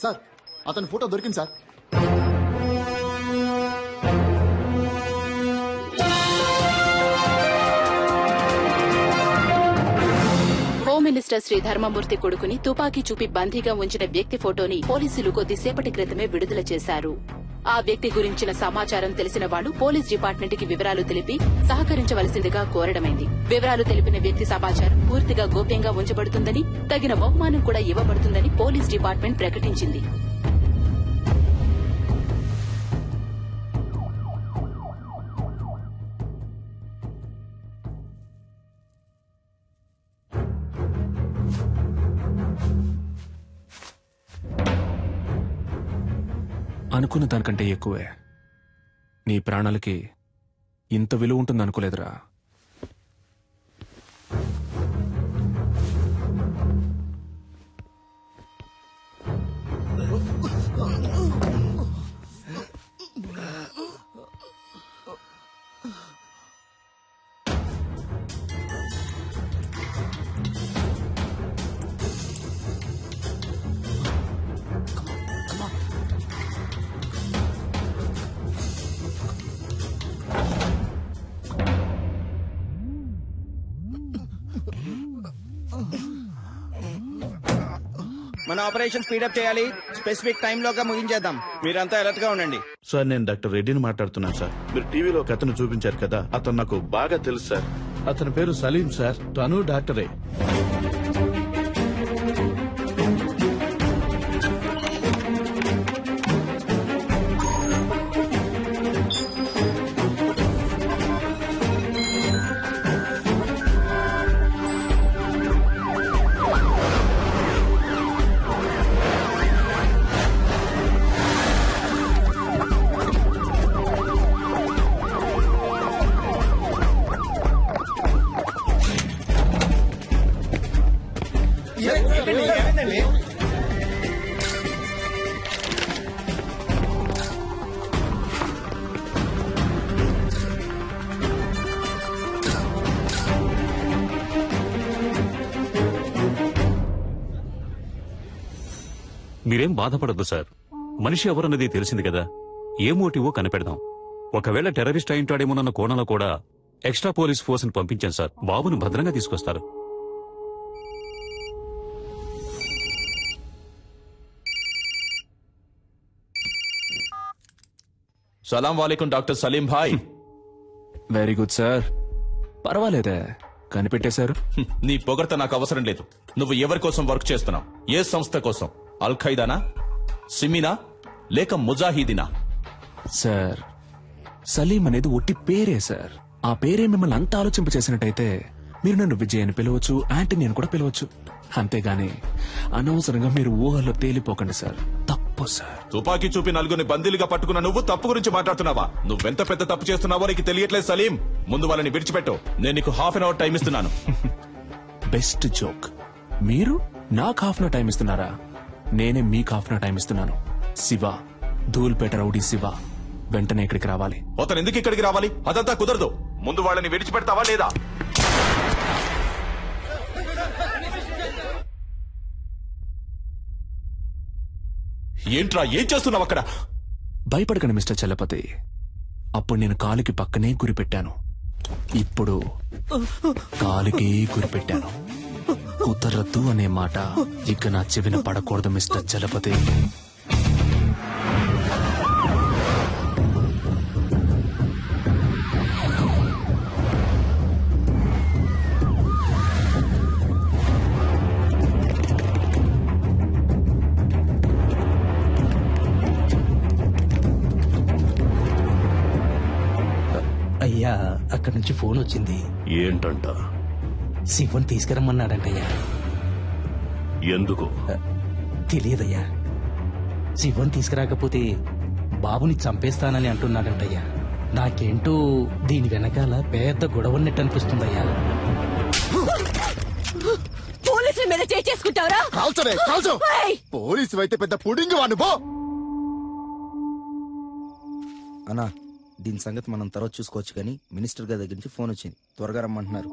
Sir అతని photo దొరికింది sir. Home minister Shri ధర్మమూర్తి కొడుకుని తుపాకీ చూపి బందీగా ఉంచిన వ్యక్తి ఫోటోని పోలీసులు కొద్దిసేపటి క్రితమే విడుదల చేశారు. ఆ వ్యక్తి గురించిన సమాచారం తెలిసిన వాళ్లు పోలీస్ డిపార్ట్మెంట్ కి వివరాలు తెలిపి సహకరించవలసిందిగా కోరడమైంది. వివరాలు తెలిపిన వ్యక్తి సమాచారం పూర్తిగా గోప్యంగా ఉంచబడుతుందని, తగిన బహుమానం కూడా ఇవ్వబడుతుందని పోలీస్ డిపార్ట్మెంట్ ప్రకటించింది. అనుకున్న దానికంటే ఎక్కువే. నీ ప్రాణాలకి ఇంత విలువ ఉంటుంది అనుకోలేదురా. మన ఆపరేషన్ స్పీడప్ చేయాలి. స్పెసిఫిక్ టైం లోగా ముగించేద్దాం. మీరంతా అలర్ట్ గా ఉండండి. సార్, నేను డాక్టర్ రెడ్డిని మాట్లాడుతున్నాను సార్. మీరు టీవీలో ఒక అతను చూపించారు కదా, అతను నాకు బాగా తెలుసు సార్. అతని పేరు సలీం సార్. తను డాక్టరే. మీరేం బాధపడద్దు సార్. మనిషి ఎవరన్నది తెలిసింది కదా. ఏ మోటివో కనిపెడదాం. ఒకవేళ టెర్రరిస్ట్ అయింటాడేమోనన్న కోణంలో కూడా ఎక్స్ట్రా పోలీస్ ఫోర్స్ ని పంపించాం సార్. బాబును భద్రంగా తీసుకొస్తారు. సలాం వాలేకుం డాక్టర్ సలీం భాయ్. Very good sir. పర్వాలేదే, కనిపెట్టేశారు. నీ పొగడ్త నాకు అవసరం లేదు. నువ్వు ఎవరి కోసం వర్క్ చేస్తున్నావు? ఏ సంస్థ కోసం? అల్ ఖైదానా, సిమినా, లేక ముజాహిదీనా? సార్, సలీం అనేది ఒట్టి పేరే సార్. ఆ పేరే మిమ్మల్ని అంత ఆలోచింపచేసినట్టయితే మీరు నన్ను విజయ్ అని పిలవచ్చు, యాంటనీ అని కూడా పిలవచ్చు. అంతేగాని అనవసరంగా మీరు ఊహల్లో తేలిపోకండి సార్. తప్పు సార్. తుపాకీ చూపి నలుగురిని బందీలుగా పట్టుకున్న నువ్వు తప్పు గురించి మాట్లాడుతున్నావా? నువ్వెంత పెద్ద తప్పు చేస్తున్నావో నీకు తెలియట్లేదు సలీం. ముందు వాళ్ళని విడిచిపెట్టు. నేను నీకు ½ అన్ అవర్ టైం ఇస్తున్నాను. Best joke. మీరు నాకు ½ అన్ అవర్ టైం ఇస్తున్నారా? నేనే మీకు ½ అన్ అవర్ టైం ఇస్తున్నాను. శివ, ధూల్పేట రౌడీ శివ వెంటనే ఇక్కడికి రావాలి. అతను ఎందుకు ఇక్కడికి రావాలి? అదంతా కుదరదు. ముందు వాళ్ళని విడిచిపెడతావా లేదా? ఏంట్రా, ఏం చేస్తున్నావు అక్కడ? భయపడకండి మిస్టర్ చలపతి. అప్పుడు నేను కాలికి పక్కనే గురిపెట్టాను. ఇప్పుడు కాలికి గురిపెట్టాను. కుదరద్దు అనే మాట ఇక నా చెవిన పడకూడదు మిస్టర్ చలపతి. అయ్యా, అక్కడి నుంచి ఫోన్ వచ్చింది. ఏంటంట? శివన్ తీసుకురమ్మన్నాడంటయ్యా. ఎందుకు తెలియదయ్యా. శివన్ తీసుకురాకపోతే బాబుని చంపేస్తానని అంటున్నాడంటయ్యా. నాకేంటో దీని వెనకాల పెద్ద గొడవ ఉన్నట్టు అనిపిస్తుందయ్యా. పోలీసుల మీద చేసుకుంటావరా? కాల్చరే, కాల్చు. పోలీసు అయితే పెద్ద పుడింగి వాడు. పో అన్నా, దీని సంగతి మనం తర్వాత చూసుకోవచ్చు కానీ మినిస్టర్ గారి దగ్గర నుంచి ఫోన్ వచ్చింది. త్వరగా రమ్మంటున్నారు.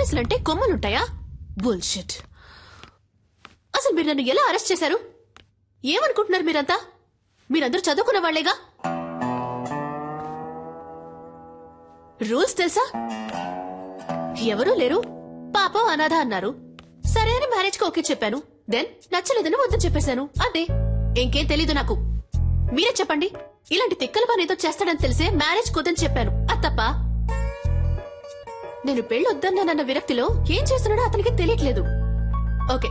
పోలీసులంటే కొమ్మలుంటాయా? బుల్షిట్. అసలు మీరు నన్ను ఎలా అరెస్ట్ చేశారు? ఏమనుకుంటున్నారు మీరంతా? మీరందరూ చదువుకున్న వాళ్లేగా. రూల్స్ తెలుసా? ఎవరూ లేరు, పాపం అనాథ అన్నారు. సరే అని మ్యారేజ్ కి ఓకే చెప్పాను. దెన్ నచ్చలేదని వద్దని చెప్పేశాను. అంతే, ఇంకేం తెలీదు నాకు. మీరే చెప్పండి. ఇలాంటి తిక్కల పని ఏదో చేస్తాడని తెలిసే మ్యారేజ్ కుదని చెప్పాను. అది తప్ప? నేను పెళ్ళొద్దన్నానన్న విరక్తిలో ఏం చేస్తున్నాడో అతనికి తెలియట్లేదు. ఓకే,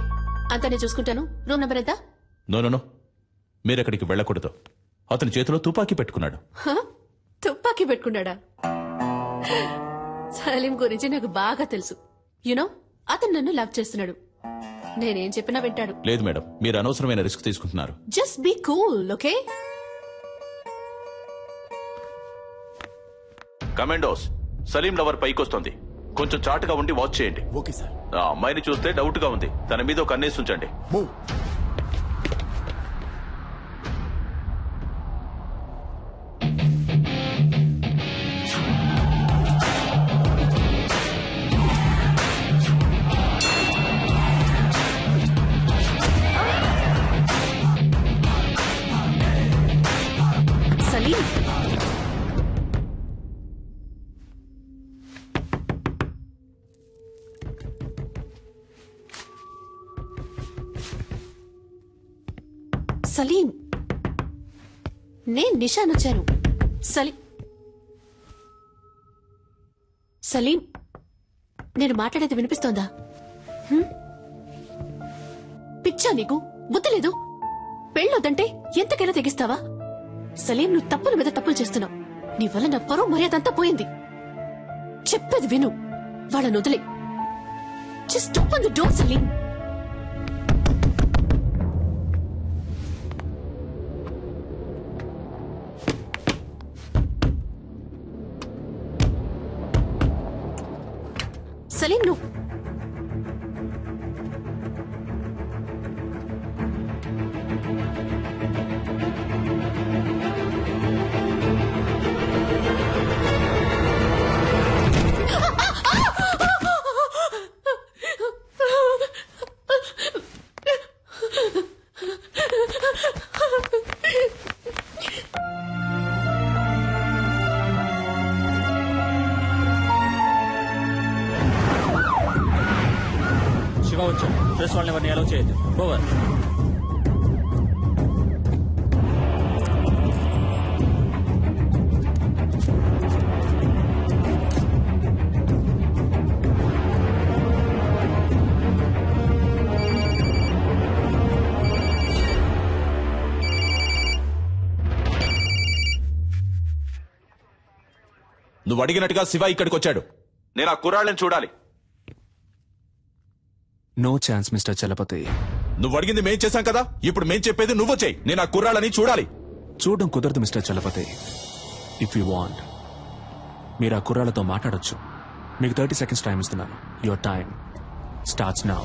అంతా నేను చూసుకుంటాను. రూమ్ నెంబర్ ఎంత? నో, మీరెక్కడికి వెళ్ళకూడదు. అతని చేతిలో తుపాకీ పెట్టుకున్నాడు. తుపాకీ పెట్టుకున్నాడా? సలీం గురించి నాకు బాగా తెలుసు. యునో, అతను నన్ను లవ్ చేస్తున్నాడు. నేనేం చెప్పినా వింటాడు. లేదు మేడం, మీరు అనవసరమైన రిస్క్ తీసుకుంటున్నారు. Just be cool, okay? Commandos, Salim lover పైకొస్తోంది. కొంచెం చాటుగా ఉండి వాచ్ చేయండి. Okay sir. ఆ అమ్మాయిని చూస్తే డౌట్ గా ఉంది. తన మీద ఒక కన్నేసి ఉంచండి. మూవ్. సలీం, సలీం, నేను నిషాన్ వచ్చాను. సలీం, నేను మాట్లాడేది వినిపిస్తోందా? పిచ్చా నీకు? బుద్ధి లేదు? పెళ్ళొద్దంటే ఎంతకైనా తెగిస్తావా? సలీం, నువ్వు తప్పుల మీద తప్పులు చేస్తున్నావు. నీ వల్ల నా పరువు మర్యాద అంతా పోయింది. చెప్పేది విను, వాళ్ళని వదిలే. Just open the door Salim. Salim, నువ్వు శివ వచ్చాడు. ప్రెస్ వాళ్ళని ఎవరిని అలౌ చేయొద్దు. ఓవర్. నువ్వు అడిగినట్టుగా శివ ఇక్కడికి వచ్చాడు. నేను ఆ కుర్రాళ్ళని చూడాలి. No chance mister Chalapathi. నువ్వు అడిగింది మేం చేశాం కదా, ఇప్పుడు మేం చెప్పేది నువ్వు చేయి. నేను ఆ కుర్రాళ్ళని చూడాలి. చూడడం కుదరదు mister Chalapathi. If you want, మీరు ఆ కుర్రాళ్ళతో మాట్లాడొచ్చు. మీకు 30 seconds టైం ఇస్తున్నాను. Your time starts now.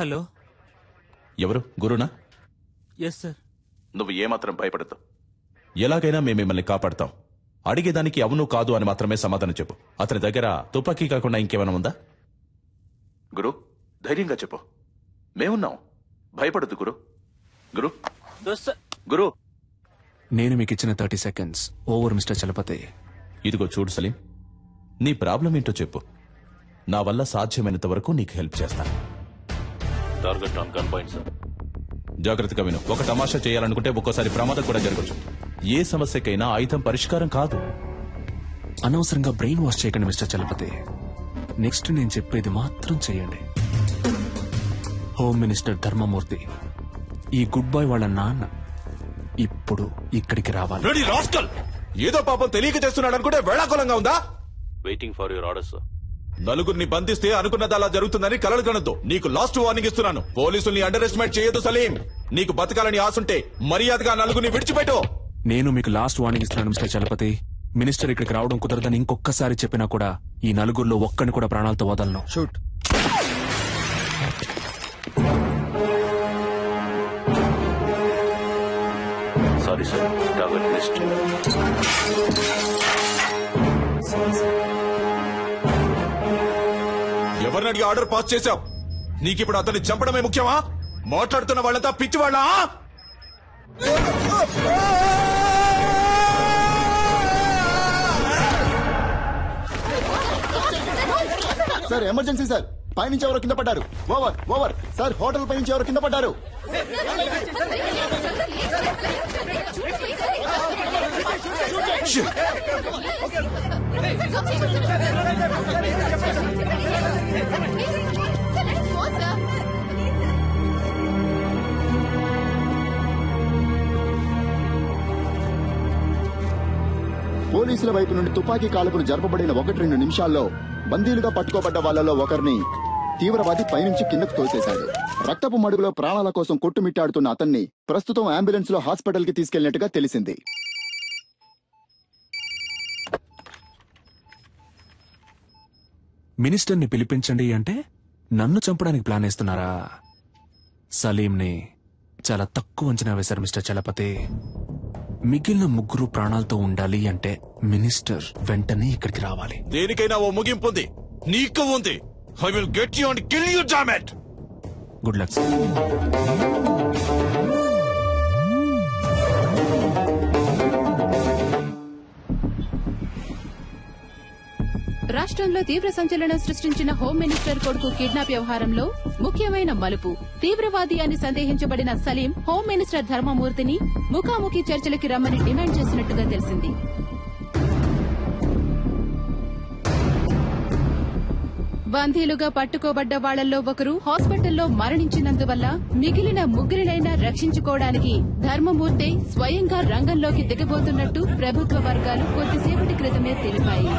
Hello. ఎవరు? గురునా? Yes sir. నువ్వు ఏమాత్రం భయపడద్దు. ఎలాగైనా మేము మిమ్మల్ని కాపాడతాం. అడిగేదానికి అవును కాదు అని మాత్రమే సమాధానం చెప్పు. అతని దగ్గర తుపాకీ కాకుండా ఇంకేమైనా ఉందా? గురు, ధైర్యంగా చెప్పు. మేమున్నాం. భయపడద్దు గురు. గురు గురు నేను మీకు ఇచ్చిన 30 seconds ఓవర్ మిస్టర్ చలపతి. ఇదిగో చూడు సలీం, నీ ప్రాబ్లం ఏంటో చెప్పు. నా వల్ల సాధ్యమైనంత వరకు నీకు హెల్ప్ చేస్తాను. Target on gun point sir. జాగ్రత్తగా విను. ఒక తమాషా చేయాలనుకుంటే ఒక్కోసారి ప్రమాదం కూడా జరగచ్చు. ఏ సమస్యకైనా ఆయుధం పరిష్కారం కాదు. అనవసరంగా బ్రెయిన్ వాష్ చేయకండి మిస్టర్ చలపతి. నెక్స్ట్ నేను చెప్పేది మాత్రం చెయ్యండి. హోమ్ మినిస్టర్ ధర్మమూర్తి, ఈ గుడ్ బాయ్ వాళ్ళ నాన్న ఇప్పుడు ఇక్కడికి రావాలి. ఏదో పాపం తెలియక చేస్తున్నాడు అనుకుంటే వేళాకులంగా ఉందా? Waiting for your orders. నలుగురిని బంధిస్తే అనుకున్నది అలా జరుగుతుందని కలలు కనొద్దు. నీకు లాస్ట్ వార్నింగ్ ఇస్తున్నాను. పోలీసుల్ని అండర్ ఎస్టిమేట్ చేయొద్దు సలీం. నీకు బతకాలని ఆశుంటే మర్యాదగా నలుగురిని విడిచిపెట్టు. నేను మీకు లాస్ట్ వార్నింగ్ ఇస్తున్నాను మిస్టర్ చలపతి. మినిస్టర్ ఇక్కడికి రావడం కుదరదని ఇంకొకసారి చెప్పినా కూడా ఈ నలుగురిలో ఒక్కని కూడా ప్రాణాలతో వదలను. Shoot. Sorry sir, target list. ఎవరిని అడిగి ఆర్డర్ పాస్ చేశావు? నీకిప్పుడు అతన్ని చంపడమే ముఖ్యమా? మాట్లాడుతున్న వాళ్ళంతా పిచ్చివాళ్ళ? సార్ ఎమర్జెన్సీ సార్, పైనుంచి ఎవరో కింద పడ్డారు. ఓవర్ ఓవర్ సార్, హోటల్ పైనుంచి ఎవరో కింద పడ్డారు. పోలీసుల వైపు నుండి తుపాకీ కాల్పులు జరపబడిన 1-2 నిమిషాల్లో బందీలుగా పట్టుకోబడ్డ వాళ్లలో ఒకరిని తీవ్రవాది పైనుంచి కిందకు తోసేశాడు. రక్తపు మడుగులో ప్రాణాల కోసం కొట్టుమిట్టాడుతున్న అతన్ని ప్రస్తుతం అంబులెన్స్ లో హాస్పిటల్ కి తీసుకెళ్లినట్టుగా తెలిసింది. మినిస్టర్ని పిలిపించండి అంటే నన్ను చంపడానికి ప్లాన్ వేస్తున్నారా? సలీంని చాలా తక్కువ అంచనా వేశారు మిస్టర్ చలపతి. మిగిలిన 3 ప్రాణాలతో ఉండాలి అంటే మినిస్టర్ వెంటనే ఇక్కడికి రావాలి. దేనికైనా ఓ ముగింపు ఉంది, నీకు ఉంది. I will get you and kill you, damn it. Good luck sir. రాష్ట్రంలో తీవ్ర సంచలనం సృష్టించిన హోం మినిస్టర్ కొడుకు కిడ్నాప్ వ్యవహారంలో ముఖ్యమైన మలుపు. తీవ్రవాది అని సందేహించబడిన సలీం హోం మినిస్టర్ ధర్మమూర్తిని ముఖాముఖి చర్చలకి రమ్మని డిమాండ్ చేసినట్టుగా తెలిసింది. బందీలుగా పట్టుకోబడ్డ వాళ్లలో ఒకరు హాస్పిటల్లో మరణించినందువల్ల మిగిలిన 3 రక్షించుకోవడానికి ధర్మమూర్తి స్వయంగా రంగంలోకి దిగబోతున్నట్టు ప్రభుత్వ వర్గాలు కొద్దిసేపటి క్రితమే తెలిపాయి.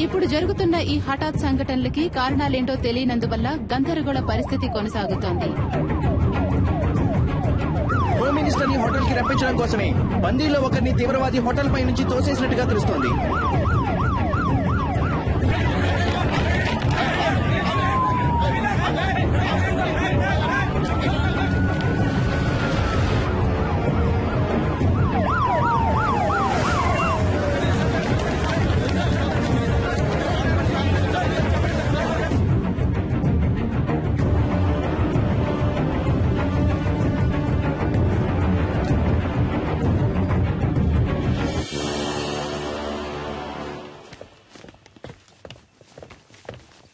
ఇప్పుడు జరుగుతున్న ఈ హఠాత్ సంఘటనలకి కారణాలేంటో తెలియనందువల్ల గందరగోళ పరిస్థితి కొనసాగుతోంది. హోమ్ మినిస్టర్ ని హోటల్ కి రప్పించడం కోసమే బందీలో ఒకరిని తీవ్రవాది హోటల్ పై నుంచి తోసేసినట్టుగా తెలుస్తోంది.